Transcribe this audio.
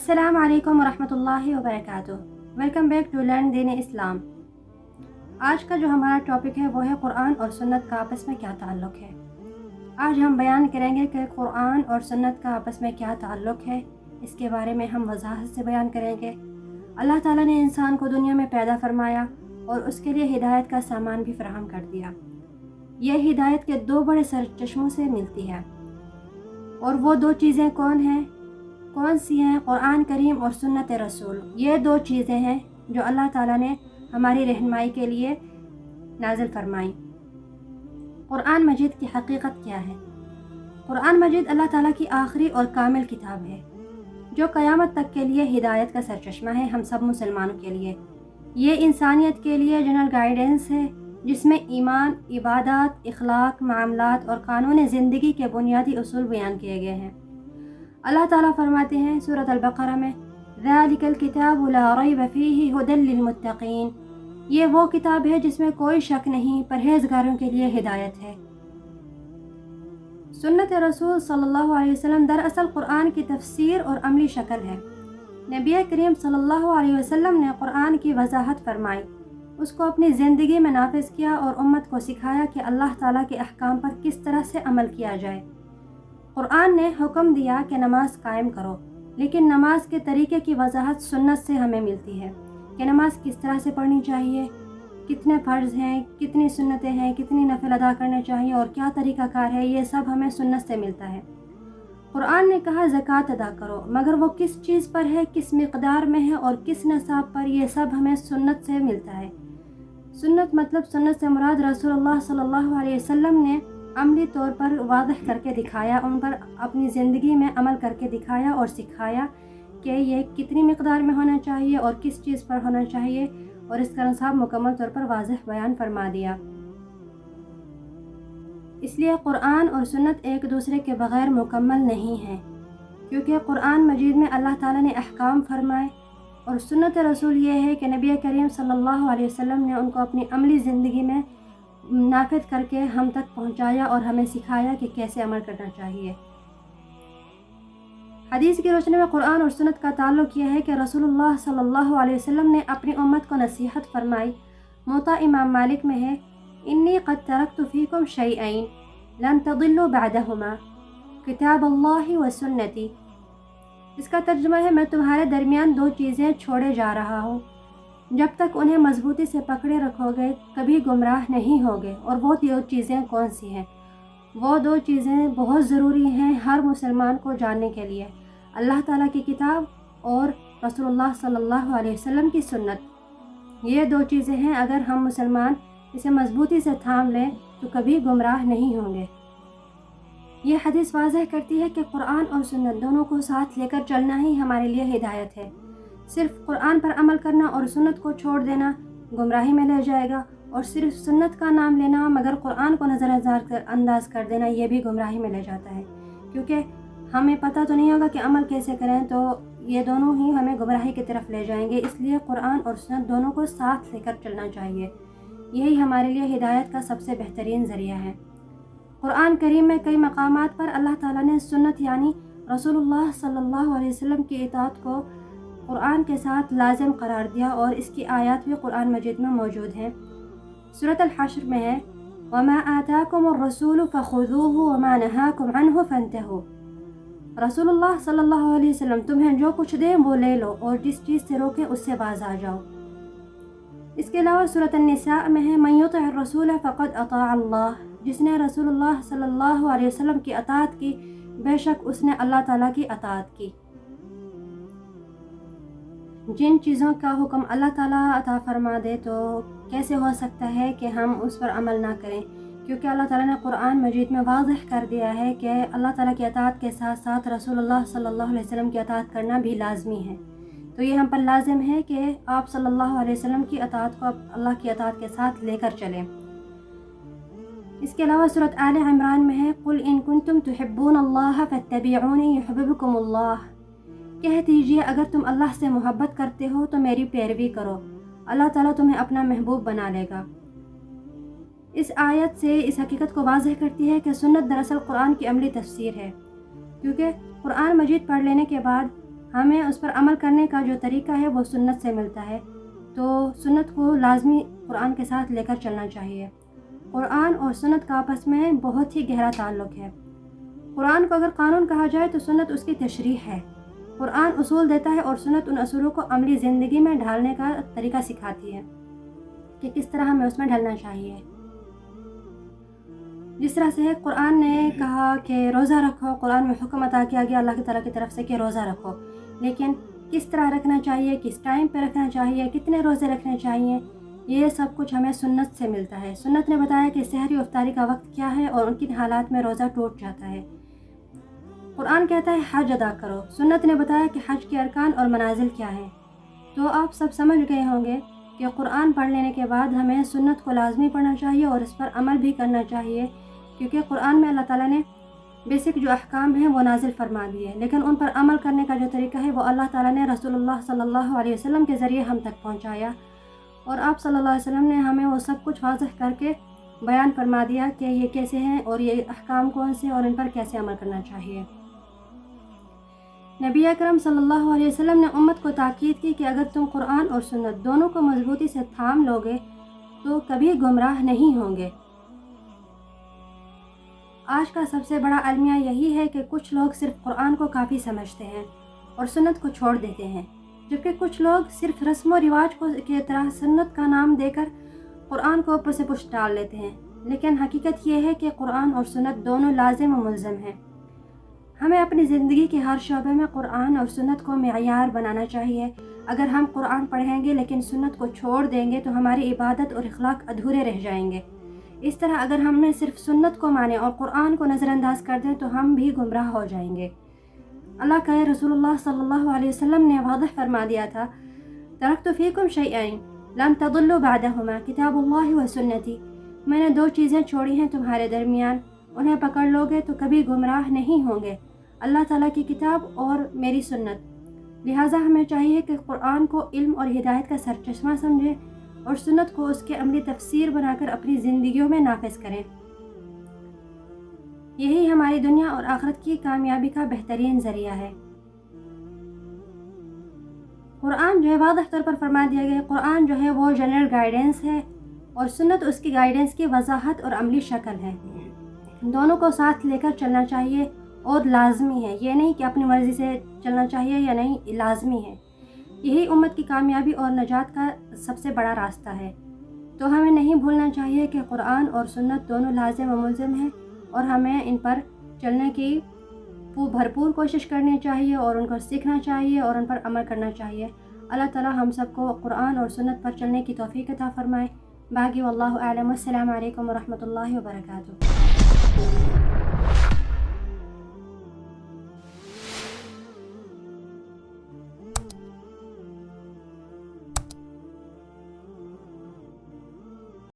السلام علیکم ورحمۃ اللہ وبرکاتہ۔ ویلکم بیک ٹو لرن دین اسلام۔ آج کا جو ہمارا ٹاپک ہے وہ ہے قرآن اور سنت کا آپس میں کیا تعلق ہے۔ آج ہم بیان کریں گے کہ قرآن اور سنت کا آپس میں کیا تعلق ہے، اس کے بارے میں ہم وضاحت سے بیان کریں گے۔ اللہ تعالیٰ نے انسان کو دنیا میں پیدا فرمایا اور اس کے لیے ہدایت کا سامان بھی فراہم کر دیا۔ یہ ہدایت کے دو بڑے سرچشموں سے ملتی ہے، اور وہ دو چیزیں کون سی ہیں؟ قرآن کریم اور سنت رسول۔ یہ دو چیزیں ہیں جو اللہ تعالیٰ نے ہماری رہنمائی کے لیے نازل فرمائی۔ قرآن مجید کی حقیقت کیا ہے؟ قرآن مجید اللہ تعالیٰ کی آخری اور کامل کتاب ہے جو قیامت تک کے لیے ہدایت کا سرچشمہ ہے ہم سب مسلمانوں کے لیے۔ یہ انسانیت کے لیے جنرل گائیڈنس ہے جس میں ایمان، عبادات، اخلاق، معاملات اور قانون زندگی کے بنیادی اصول بیان کیے گئے ہیں۔ اللہ تعالیٰ فرماتے ہیں سورۃ البقرہ میں، ذَلِكَ الْكِتَابُ لَا رَيْبَ فِيهِ هُدًى لِّلْمُتَّقِينَ۔ یہ وہ کتاب ہے جس میں کوئی شک نہیں، پرہیزگاروں کے لیے ہدایت ہے۔ سنت رسول صلی اللہ علیہ وسلم دراصل قرآن کی تفسیر اور عملی شکل ہے۔ نبی کریم صلی اللہ علیہ وسلم نے قرآن کی وضاحت فرمائی، اس کو اپنی زندگی میں نافذ کیا اور امت کو سکھایا کہ اللہ تعالیٰ کے احکام پر کس طرح سے عمل کیا جائے۔ قرآن نے حکم دیا کہ نماز قائم کرو، لیکن نماز کے طریقے کی وضاحت سنت سے ہمیں ملتی ہے کہ نماز کس طرح سے پڑھنی چاہیے، کتنے فرض ہیں، کتنی سنتیں ہیں، کتنی نفل ادا کرنے چاہیے اور کیا طریقہ کار ہے، یہ سب ہمیں سنت سے ملتا ہے۔ قرآن نے کہا زکوٰۃ ادا کرو، مگر وہ کس چیز پر ہے، کس مقدار میں ہے اور کس نصاب پر، یہ سب ہمیں سنت سے ملتا ہے۔ سنت سے مراد رسول اللہ صلی اللہ علیہ وسلم نے عملی طور پر واضح کر کے دکھایا، ان پر اپنی زندگی میں عمل کر کے دکھایا اور سکھایا کہ یہ کتنی مقدار میں ہونا چاہیے اور کس چیز پر ہونا چاہیے، اور اس کا نصاب مکمل طور پر واضح بیان فرما دیا۔ اس لیے قرآن اور سنت ایک دوسرے کے بغیر مکمل نہیں ہیں، کیونکہ قرآن مجید میں اللہ تعالیٰ نے احکام فرمائے، اور سنت رسول یہ ہے کہ نبی کریم صلی اللہ علیہ وسلم نے ان کو اپنی عملی زندگی میں نافذ کر کے ہم تک پہنچایا اور ہمیں سکھایا کہ کیسے عمل کرنا چاہیے۔ حدیث کی روشنی میں قرآن اور سنت کا تعلق یہ ہے کہ رسول اللہ صلی اللہ علیہ وسلم نے اپنی امت کو نصیحت فرمائی۔ موطا امام مالک میں ہے، انی قد ترکت فیکم شیئین لن تضلوا بعدہما، کتاب اللہ و سنتی۔ اس کا ترجمہ ہے، میں تمہارے درمیان دو چیزیں چھوڑے جا رہا ہوں، جب تک انہیں مضبوطی سے پکڑے رکھو گے کبھی گمراہ نہیں ہوگے۔ اور وہ دو چیزیں کون سی ہیں؟ وہ دو چیزیں بہت ضروری ہیں ہر مسلمان کو جاننے کے لیے، اللہ تعالیٰ کی کتاب اور رسول اللہ صلی اللہ علیہ وسلم کی سنت۔ یہ دو چیزیں ہیں، اگر ہم مسلمان اسے مضبوطی سے تھام لیں تو کبھی گمراہ نہیں ہوں گے۔ یہ حدیث واضح کرتی ہے کہ قرآن اور سنت دونوں کو ساتھ لے کر چلنا ہی ہمارے لیے ہدایت ہے۔ صرف قرآن پر عمل کرنا اور سنت کو چھوڑ دینا گمراہی میں لے جائے گا، اور صرف سنت کا نام لینا مگر قرآن کو نظر انداز کر دینا یہ بھی گمراہی میں لے جاتا ہے، کیونکہ ہمیں پتہ تو نہیں ہوگا کہ عمل کیسے کریں، تو یہ دونوں ہی ہمیں گمراہی کی طرف لے جائیں گے۔ اس لیے قرآن اور سنت دونوں کو ساتھ لے کر چلنا چاہیے، یہی ہمارے لیے ہدایت کا سب سے بہترین ذریعہ ہے۔ قرآن کریم میں کئی مقامات پر اللہ تعالیٰ نے سنت یعنی رسول اللہ صلی اللہ علیہ وسلم کی اطاعت کو قرآن کے ساتھ لازم قرار دیا، اور اس کی آیات بھی قرآن مجید میں موجود ہیں۔ سورۃ الحشر میں ہے، وَمَا آتَاكُمُ الرَّسُولُ فَخُذُوهُ وَمَا نَهَاكُمْ عَنْهُ فَانْتَهُوا۔ رسول اللہ صلی اللہ علیہ وسلم تمہیں جو کچھ دیں وہ لے لو، اور جس چیز سے روکیں اس سے باز آ جاؤ۔ اس کے علاوہ سورۃ النساء میں ہے، مَن يُطِعِ الرَّسُولَ فَقَدْ أَطَاعَ اللَّهَ۔ جس نے رسول اللہ صلی اللہ علیہ وسلم کی اطاعت کی، بے شک اس نے اللہ تعالیٰ کی اطاعت کی۔ جن چیزوں کا حکم اللہ تعالیٰ عطا فرما دے تو کیسے ہو سکتا ہے کہ ہم اس پر عمل نہ کریں، کیونکہ اللہ تعالیٰ نے قرآن مجید میں واضح کر دیا ہے کہ اللہ تعالیٰ کی اطاعت کے ساتھ ساتھ رسول اللہ صلی اللہ علیہ وسلم کی اطاعت کرنا بھی لازمی ہے۔ تو یہ ہم پر لازم ہے کہ آپ صلی اللہ علیہ وسلم کی اطاعت کو اللہ کی اطاعت کے ساتھ لے کر چلیں۔ اس کے علاوہ سورۃ آل عمران میں ہے، قُلْ إِن كُنتُمْ تُحِبُّونَ اللَّهَ فَاتَّبِعُونِي يُحْبِبْكُمُ اللَّهُ۔ کہہ دیجئے اگر تم اللہ سے محبت کرتے ہو تو میری پیروی کرو، اللہ تعالیٰ تمہیں اپنا محبوب بنا لے گا۔ اس آیت سے اس حقیقت کو واضح کرتی ہے کہ سنت دراصل قرآن کی عملی تفسیر ہے، کیونکہ قرآن مجید پڑھ لینے کے بعد ہمیں اس پر عمل کرنے کا جو طریقہ ہے وہ سنت سے ملتا ہے، تو سنت کو لازمی قرآن کے ساتھ لے کر چلنا چاہیے۔ قرآن اور سنت کا آپس میں بہت ہی گہرا تعلق ہے۔ قرآن کو اگر قانون کہا جائے تو سنت اس کی تشریح ہے۔ قرآن اصول دیتا ہے اور سنت ان اصولوں کو عملی زندگی میں ڈھالنے کا طریقہ سکھاتی ہے کہ کس طرح ہمیں اس میں ڈھلنا چاہیے۔ جس طرح سے قرآن نے کہا کہ روزہ رکھو، قرآن میں حکم عطا کیا گیا اللہ تعالیٰ کی طرف سے کہ روزہ رکھو، لیکن کس طرح رکھنا چاہیے، کس ٹائم پہ رکھنا چاہیے، کتنے روزے رکھنے چاہیے، یہ سب کچھ ہمیں سنت سے ملتا ہے۔ سنت نے بتایا کہ سحری و افطاری کا وقت کیا ہے اور ان کن حالات میں روزہ ٹوٹ جاتا ہے۔ قرآن کہتا ہے حج ادا کرو، سنت نے بتایا کہ حج کے ارکان اور منازل کیا ہیں۔ تو آپ سب سمجھ گئے ہوں گے کہ قرآن پڑھ لینے کے بعد ہمیں سنت کو لازمی پڑھنا چاہیے اور اس پر عمل بھی کرنا چاہیے، کیونکہ قرآن میں اللہ تعالیٰ نے بیسک جو احکام ہیں وہ نازل فرما دیے، لیکن ان پر عمل کرنے کا جو طریقہ ہے وہ اللہ تعالیٰ نے رسول اللہ صلی اللہ علیہ وسلم کے ذریعے ہم تک پہنچایا، اور آپ صلی اللہ علیہ وسلم نے ہمیں وہ سب کچھ واضح کر کے بیان فرما دیا کہ یہ کیسے ہیں اور یہ احکام کون سے اور ان پر کیسے عمل کرنا چاہیے۔ نبی اکرم صلی اللہ علیہ وسلم نے امت کو تاکید کی کہ اگر تم قرآن اور سنت دونوں کو مضبوطی سے تھام لوگے تو کبھی گمراہ نہیں ہوں گے۔ آج کا سب سے بڑا المیہ یہی ہے کہ کچھ لوگ صرف قرآن کو کافی سمجھتے ہیں اور سنت کو چھوڑ دیتے ہیں، جبکہ کچھ لوگ صرف رسم و رواج کی طرح سنت کا نام دے کر قرآن کو اوپر سے پشت ڈال لیتے ہیں، لیکن حقیقت یہ ہے کہ قرآن اور سنت دونوں لازم و ملزم ہیں۔ ہمیں اپنی زندگی کے ہر شعبے میں قرآن اور سنت کو معیار بنانا چاہیے۔ اگر ہم قرآن پڑھیں گے لیکن سنت کو چھوڑ دیں گے تو ہماری عبادت اور اخلاق ادھورے رہ جائیں گے۔ اس طرح اگر ہم نے صرف سنت کو مانے اور قرآن کو نظر انداز کر دیں تو ہم بھی گمراہ ہو جائیں گے۔ اللہ کا رسول اللہ صلی اللہ علیہ وسلم نے واضح فرما دیا تھا، ترکت فیکم شیئین لن تضلوا بعدہما کتاب اللہ و سنتی، میں نے 2 چیزیں چھوڑی ہیں تمہارے درمیان، انہیں پکڑ لوگے تو کبھی گمراہ نہیں ہوں گے، اللہ تعالیٰ کی کتاب اور میری سنت۔ لہٰذا ہمیں چاہیے کہ قرآن کو علم اور ہدایت کا سرچشمہ سمجھیں اور سنت کو اس کے عملی تفسیر بنا کر اپنی زندگیوں میں نافذ کریں۔ یہی ہماری دنیا اور آخرت کی کامیابی کا بہترین ذریعہ ہے۔ قرآن جو ہے واضح طور پر فرما دیا گیا ہے، قرآن جو ہے وہ جنرل گائیڈنس ہے اور سنت اس کی گائیڈنس کی وضاحت اور عملی شکل ہے۔ دونوں کو ساتھ لے کر چلنا چاہیے اور لازمی ہے، یہ نہیں کہ اپنی مرضی سے چلنا چاہیے یا نہیں، لازمی ہے۔ یہی امت کی کامیابی اور نجات کا سب سے بڑا راستہ ہے۔ تو ہمیں نہیں بھولنا چاہیے کہ قرآن اور سنت دونوں لازم و ملزم ہیں اور ہمیں ان پر چلنے کی بھرپور کوشش کرنی چاہیے اور ان کو سیکھنا چاہیے اور ان پر عمل کرنا چاہیے۔ اللہ تعالیٰ ہم سب کو قرآن اور سنت پر چلنے کی توفیق عطا فرمائے۔ باقی واللہ اعلم۔ السلام علیکم ورحمۃ اللہ وبرکاتہ۔